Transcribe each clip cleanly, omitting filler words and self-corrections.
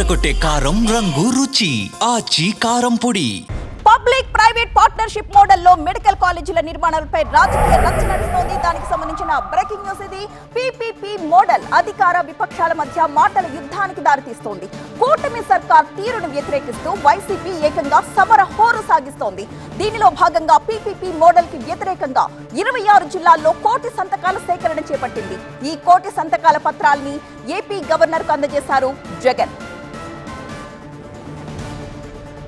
అదరగొట్టే కారం రంగు రుచి ఆచి కారం పొడి. పబ్లిక్ ప్రైవేట్ పార్ట్నర్షిప్ మోడల్లో మెడికల్ కాలేజీల నిర్మాణాలపై రాజకీయ రచ్చ నడుస్తోంది. దానికి సంబంధించిన బ్రేకింగ్ న్యూస్ ఇది. పీపీపీ మోడల్ అధికార విపక్షాల మధ్య మాటల యుద్ధానికి దారితీస్తోంది. కూటమి సర్కార్ తీరును వ్యతిరేకిస్తూ వైసీపీ ఏకంగా సమర హోరు సాగిస్తోంది. దీనిలో భాగంగా పీపీపీ మోడల్ కి వ్యతిరేకంగా 26 జిల్లాల్లో 1 కోటి సంతకాల సేకరణ చేపట్టింది. ఈ 1 కోటి సంతకాల పత్రాల్ని ఏపీ గవర్నర్ కు అందజేశారు జగన్.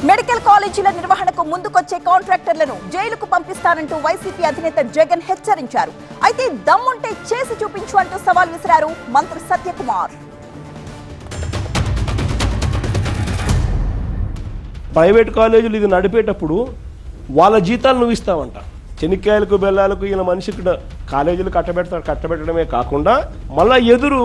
మెడికల్ కాలేజీల నిర్వహణకు ముందుకొచ్చే కాంట్రాక్టర్లను జైలుకు పంపిస్తానంటూ వైసీపీ అధినేత జగన్ హెచ్చరించారు. అయితే దమ్ముంటే చేసి చూపించు అంటూ సవాల్ విసిరారు మంత్రి సత్యకుమార్. ప్రైవేట్ కాలేజీలు ఇది నడిపేటప్పుడు వాళ్ళ జీతాలు నువ్వు ఇస్తావంట. చెనిక్కాయలకు బెల్లాలకు ఈయన మనిషికి కాలేజీలు కట్టబెట్టడమే కాకుండా మళ్ళా ఎదురు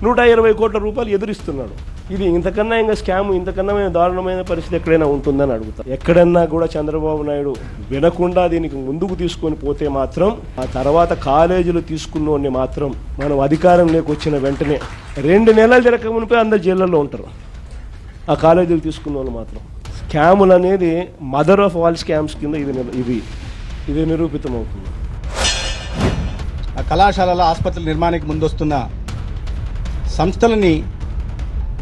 120 కోట్ల రూపాయలు ఎదురిస్తున్నాడు. ఇది ఇంతకన్నా ఇంకా స్కామ్, ఇంతకన్నా దారుణమైన పరిస్థితి ఎక్కడైనా ఉంటుందని అడుగుతాం. ఎక్కడన్నా కూడా చంద్రబాబు నాయుడు వినకుండా దీనికి ముందుకు తీసుకొని పోతే మాత్రం, ఆ తర్వాత కాలేజీలు తీసుకున్నోడిని మాత్రం మనం అధికారంలోకి వచ్చిన వెంటనే 2 నెలలు జరగక మునిపే అందరు జైళ్ళల్లో ఉంటారు. ఆ కాలేజీలు తీసుకున్న వాళ్ళు మాత్రం స్కాములు అనేది మదర్ ఆఫ్ ఆల్ స్కామ్స్ కింద ఇది నిరూపితం అవుతుంది. ఆ కళాశాలల ఆసుపత్రుల నిర్మాణానికి ముందొస్తున్న సంస్థలని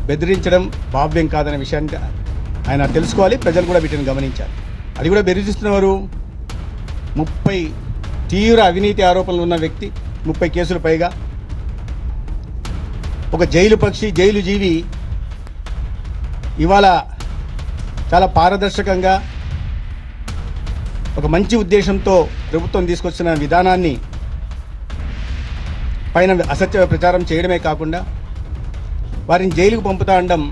బెదిరించడం భావ్యం కాదనే విషయాన్ని ఆయన తెలుసుకోవాలి. ప్రజలు కూడా వీటిని గమనించాలి. అది కూడా బెదిరిస్తున్నవారు 30 తీవ్ర అవినీతి ఆరోపణలు ఉన్న వ్యక్తి, 30 కేసులు పైగా, ఒక జైలు పక్షి, జైలు జీవి ఇవాళ చాలా పారదర్శకంగా ఒక మంచి ఉద్దేశంతో ప్రభుత్వం తీసుకొచ్చిన విధానాన్ని పైన అసత్య ప్రచారం చేయడమే కాకుండా వారిని జైలుకు పంపుతా అనడం,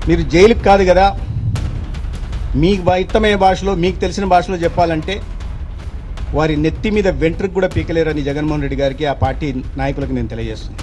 మీరు జైలుకు కాదు కదా, మీకు ఇష్టమైన భాషలో, మీకు తెలిసిన భాషలో చెప్పాలంటే వారి నెత్తి మీద వెంట్రుకు కూడా పీకలేరని జగన్మోహన్ రెడ్డి గారికి, ఆ పార్టీ నాయకులకు నేను తెలియజేస్తున్నాను.